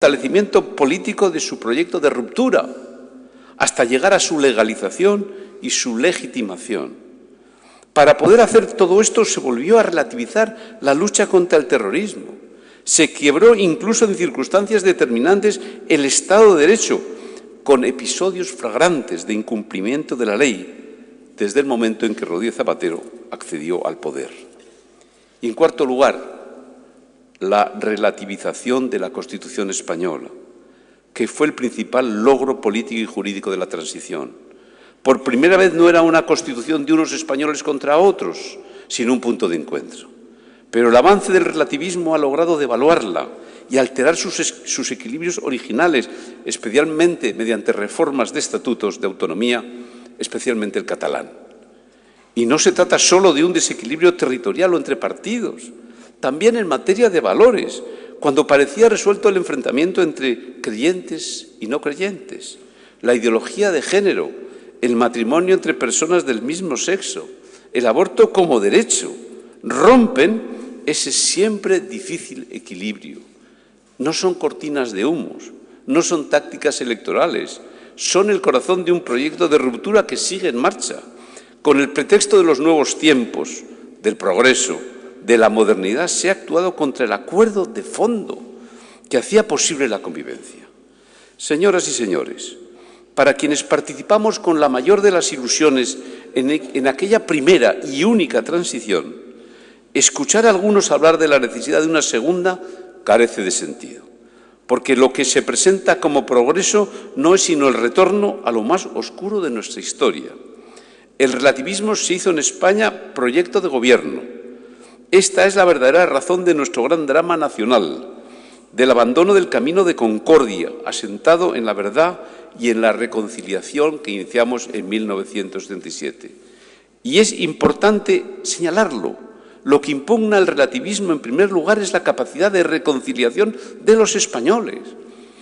fortalecimiento político de su proyecto de ruptura, hasta llegar a su legalización y su legitimación. Para poder hacer todo esto se volvió a relativizar la lucha contra el terrorismo. Se quebró incluso en circunstancias determinantes el Estado de Derecho, con episodios flagrantes de incumplimiento de la ley desde el momento en que Rodríguez Zapatero accedió al poder. Y en cuarto lugar, la relativización de la Constitución española, que fue el principal logro político y jurídico de la transición. Por primera vez no era una Constitución de unos españoles contra otros, sino un punto de encuentro. Pero el avance del relativismo ha logrado devaluarla y alterar sus equilibrios originales, especialmente mediante reformas de estatutos de autonomía, especialmente el catalán. Y no se trata solo de un desequilibrio territorial o entre partidos, también en materia de valores, cuando parecía resuelto el enfrentamiento entre creyentes y no creyentes, la ideología de género, el matrimonio entre personas del mismo sexo, el aborto como derecho, rompen ese siempre difícil equilibrio. No son cortinas de humos, no son tácticas electorales, son el corazón de un proyecto de ruptura que sigue en marcha, con el pretexto de los nuevos tiempos, del progreso, de la modernidad, se ha actuado contra el acuerdo de fondo que hacía posible la convivencia. Señoras y señores, para quienes participamos con la mayor de las ilusiones en aquella primera y única transición, escuchar a algunos hablar de la necesidad de una segunda carece de sentido, porque lo que se presenta como progreso no es sino el retorno a lo más oscuro de nuestra historia. El relativismo se hizo en España proyecto de gobierno. Esta es la verdadera razón de nuestro gran drama nacional, del abandono del camino de concordia, asentado en la verdad y en la reconciliación que iniciamos en 1977. Y es importante señalarlo. Lo que impugna el relativismo, en primer lugar, es la capacidad de reconciliación de los españoles.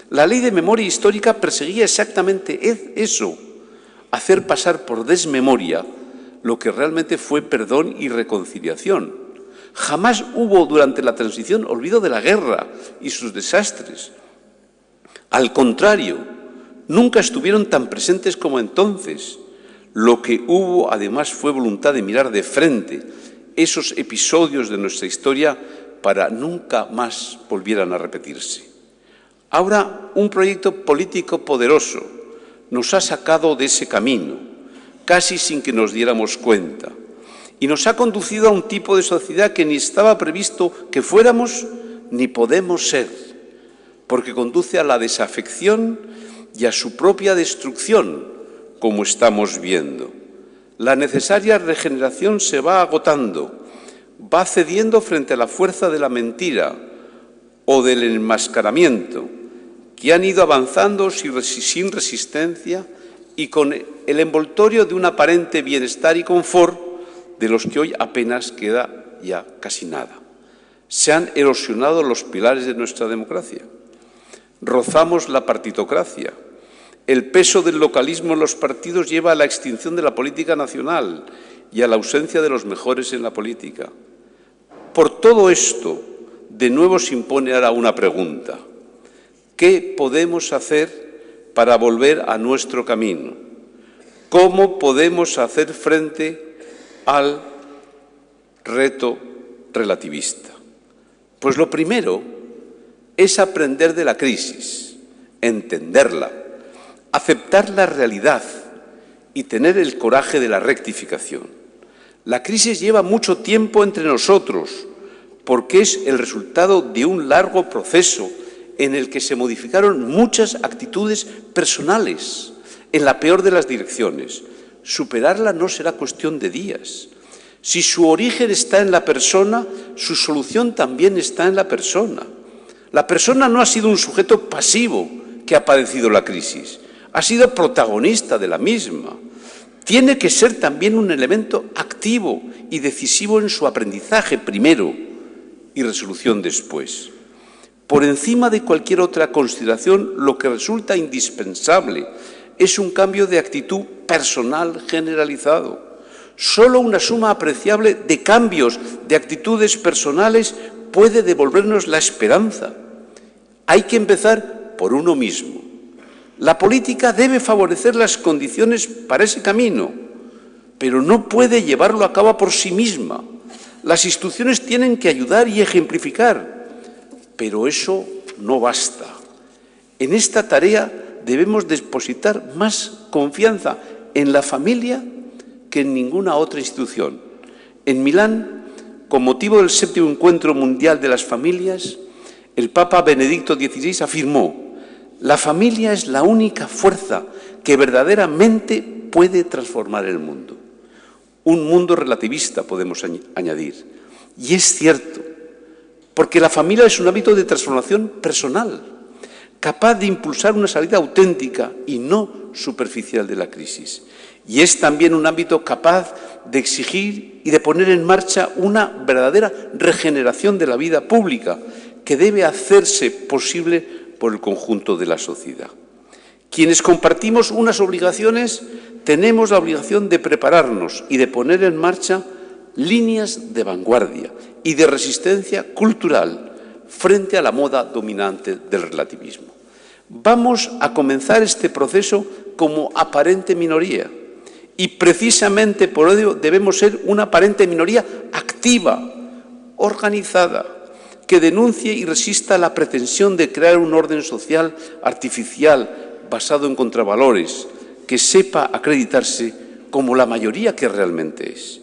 La ley de memoria histórica perseguía exactamente eso, hacer pasar por desmemoria lo que realmente fue perdón y reconciliación. Jamás hubo durante la transición olvido de la guerra y sus desastres. Al contrario, nunca estuvieron tan presentes como entonces. Lo que hubo, además, fue voluntad de mirar de frente esos episodios de nuestra historia para nunca más volvieran a repetirse. Ahora, un proyecto político poderoso nos ha sacado de ese camino, casi sin que nos diéramos cuenta, y nos ha conducido a un tipo de sociedad que ni estaba previsto que fuéramos ni podemos ser, porque conduce a la desafección y a su propia destrucción, como estamos viendo. La necesaria regeneración se va agotando, va cediendo frente a la fuerza de la mentira o del enmascaramiento, que han ido avanzando sin resistencia y con el envoltorio de un aparente bienestar y confort de los que hoy apenas queda ya casi nada. Se han erosionado los pilares de nuestra democracia. Rozamos la partitocracia. El peso del localismo en los partidos lleva a la extinción de la política nacional y a la ausencia de los mejores en la política. Por todo esto, de nuevo se impone ahora una pregunta. ¿Qué podemos hacer para volver a nuestro camino? ¿Cómo podemos hacer frente al reto relativista? Pues lo primero es aprender de la crisis, entenderla, aceptar la realidad y tener el coraje de la rectificación. La crisis lleva mucho tiempo entre nosotros porque es el resultado de un largo proceso en el que se modificaron muchas actitudes personales en la peor de las direcciones. Superarla no será cuestión de días. Si su origen está en la persona, su solución también está en la persona. La persona no ha sido un sujeto pasivo que ha padecido la crisis, ha sido protagonista de la misma. Tiene que ser también un elemento activo y decisivo en su aprendizaje primero y resolución después. Por encima de cualquier otra consideración, lo que resulta indispensable es un cambio de actitud personal generalizado. Solo una suma apreciable de cambios de actitudes personales puede devolvernos la esperanza. Hay que empezar por uno mismo. La política debe favorecer las condiciones para ese camino, pero no puede llevarlo a cabo por sí misma. Las instituciones tienen que ayudar y ejemplificar, pero eso no basta. En esta tarea debemos depositar más confianza en la familia que en ninguna otra institución. En Milán, con motivo del 7º Encuentro Mundial de las Familias, el Papa Benedicto XVI afirmó: la familia es la única fuerza que verdaderamente puede transformar el mundo. Un mundo relativista, podemos añadir. Y es cierto, porque la familia es un hábito de transformación personal, capaz de impulsar una salida auténtica y no superficial de la crisis. Y es también un ámbito capaz de exigir y de poner en marcha una verdadera regeneración de la vida pública, que debe hacerse posible por el conjunto de la sociedad. Quienes compartimos unas obligaciones, tenemos la obligación de prepararnos y de poner en marcha líneas de vanguardia y de resistencia cultural frente a la moda dominante del relativismo. Vamos a comenzar este proceso como aparente minoría y precisamente por ello debemos ser una aparente minoría activa, organizada, que denuncie y resista la pretensión de crear un orden social artificial basado en contravalores, que sepa acreditarse como la mayoría que realmente es.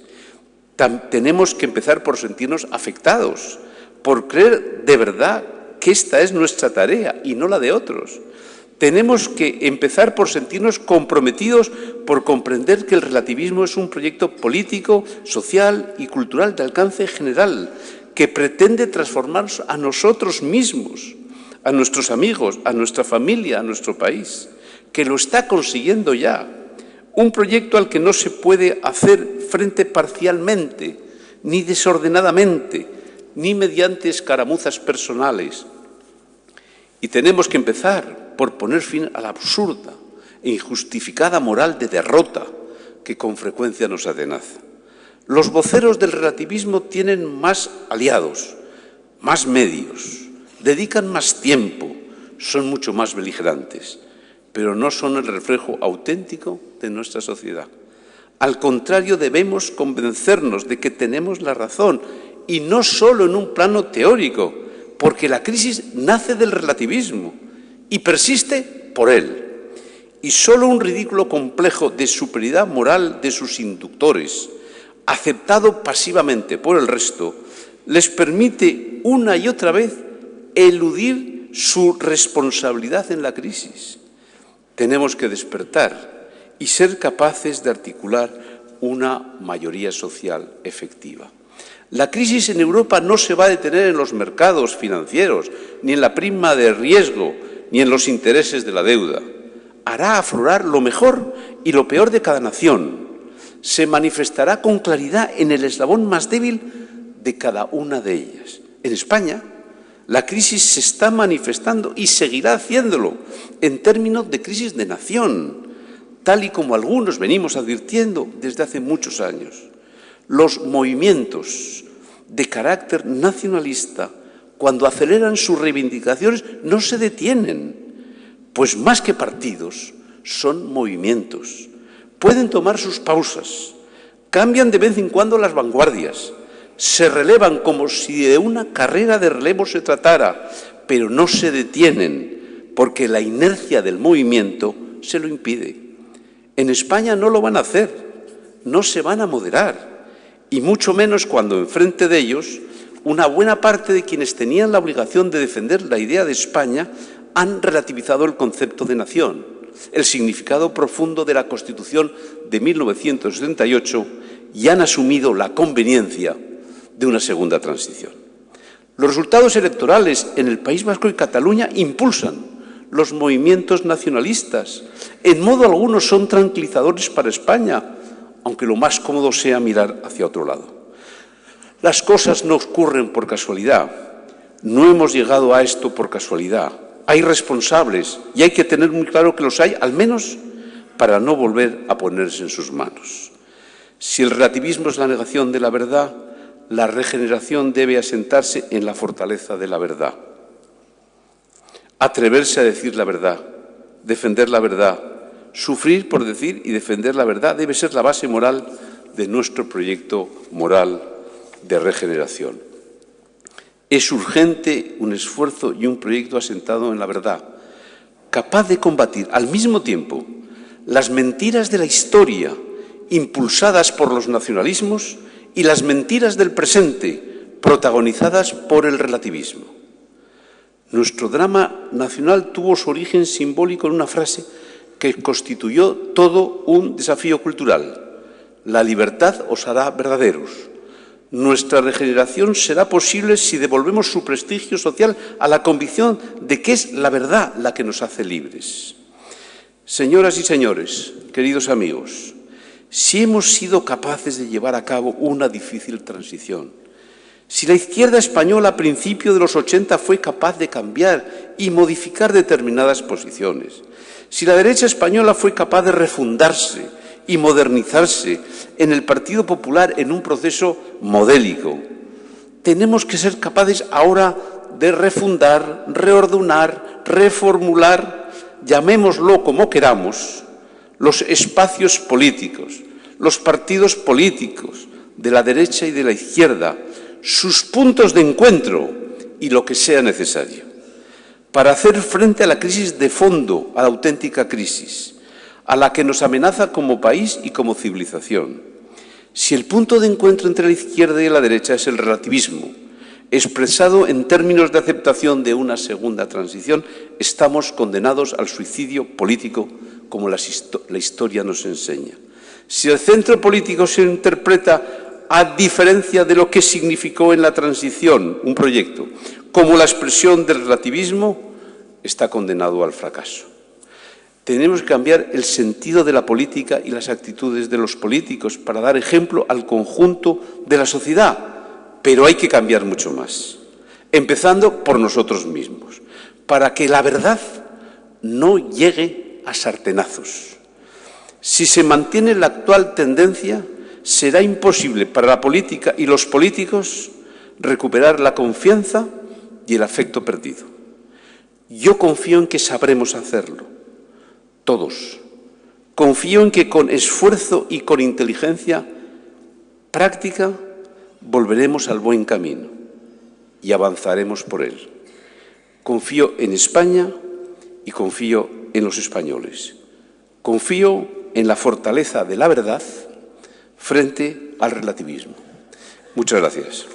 Tenemos que empezar por sentirnos afectados, por creer de verdad que esta es nuestra tarea y no la de otros. Tenemos que empezar por sentirnos comprometidos, por comprender que el relativismo es un proyecto político, social y cultural de alcance general, que pretende transformarnos a nosotros mismos, a nuestros amigos, a nuestra familia, a nuestro país, que lo está consiguiendo ya. Un proyecto al que no se puede hacer frente parcialmente, ni desordenadamente, ni mediante escaramuzas personales. Y tenemos que empezar por poner fin a la absurda e injustificada moral de derrota que con frecuencia nos atenaza. Los voceros del relativismo tienen más aliados, más medios, dedican más tiempo, son mucho más beligerantes, pero no son el reflejo auténtico de nuestra sociedad. Al contrario, debemos convencernos de que tenemos la razón, y no solo en un plano teórico, porque la crisis nace del relativismo y persiste por él. Y solo un ridículo complejo de superioridad moral de sus inductores, aceptado pasivamente por el resto, les permite una y otra vez eludir su responsabilidad en la crisis. Tenemos que despertar y ser capaces de articular una mayoría social efectiva. La crisis en Europa no se va a detener en los mercados financieros, ni en la prima de riesgo, ni en los intereses de la deuda. Hará aflorar lo mejor y lo peor de cada nación. Se manifestará con claridad en el eslabón más débil de cada una de ellas. En España, la crisis se está manifestando y seguirá haciéndolo en términos de crisis de nación, tal y como algunos venimos advirtiendo desde hace muchos años. Los movimientos de carácter nacionalista, cuando aceleran sus reivindicaciones, no se detienen, pues más que partidos, son movimientos. Pueden tomar sus pausas, cambian de vez en cuando las vanguardias, se relevan como si de una carrera de relevo se tratara, pero no se detienen, porque la inercia del movimiento se lo impide. En España no lo van a hacer, no se van a moderar, y mucho menos cuando enfrente de ellos una buena parte de quienes tenían la obligación de defender la idea de España han relativizado el concepto de nación, el significado profundo de la Constitución de 1978 y han asumido la conveniencia de una segunda transición. Los resultados electorales en el País Vasco y Cataluña impulsan los movimientos nacionalistas. En modo alguno son tranquilizadores para España, aunque lo más cómodo sea mirar hacia otro lado. Las cosas no ocurren por casualidad. No hemos llegado a esto por casualidad. Hay responsables y hay que tener muy claro que los hay, al menos para no volver a ponerse en sus manos. Si el relativismo es la negación de la verdad, la regeneración debe asentarse en la fortaleza de la verdad. Atreverse a decir la verdad, defender la verdad, sufrir por decir y defender la verdad debe ser la base moral de nuestro proyecto moral de regeneración. Es urgente un esfuerzo y un proyecto asentado en la verdad, capaz de combatir al mismo tiempo las mentiras de la historia impulsadas por los nacionalismos y las mentiras del presente protagonizadas por el relativismo. Nuestro drama nacional tuvo su origen simbólico en una frase que constituyó todo un desafío cultural. La libertad os hará verdaderos. Nuestra regeneración será posible si devolvemos su prestigio social a la convicción de que es la verdad la que nos hace libres. Señoras y señores, queridos amigos, si hemos sido capaces de llevar a cabo una difícil transición, si la izquierda española a principios de los 80 fue capaz de cambiar y modificar determinadas posiciones, si la derecha española fue capaz de refundarse y modernizarse en el Partido Popular en un proceso modélico, tenemos que ser capaces ahora de refundar, reordenar, reformular, llamémoslo como queramos, los espacios políticos, los partidos políticos de la derecha y de la izquierda, sus puntos de encuentro y lo que sea necesario, para hacer frente a la crisis de fondo, a la auténtica crisis, a la que nos amenaza como país y como civilización. Si el punto de encuentro entre la izquierda y la derecha es el relativismo, expresado en términos de aceptación de una segunda transición, estamos condenados al suicidio político, como la historia nos enseña. Si el centro político se interpreta a diferencia de lo que significó en la transición un proyecto, como la expresión del relativismo, está condenado al fracaso. Tenemos que cambiar el sentido de la política y las actitudes de los políticos para dar ejemplo al conjunto de la sociedad, pero hay que cambiar mucho más, empezando por nosotros mismos, para que la verdad no llegue a sartenazos. Si se mantiene la actual tendencia, será imposible para la política y los políticos recuperar la confianza y el afecto perdido. Yo confío en que sabremos hacerlo, todos. Confío en que con esfuerzo y con inteligencia práctica volveremos al buen camino y avanzaremos por él. Confío en España y confío en los españoles. Confío en la fortaleza de la verdad frente al relativismo. Muchas gracias.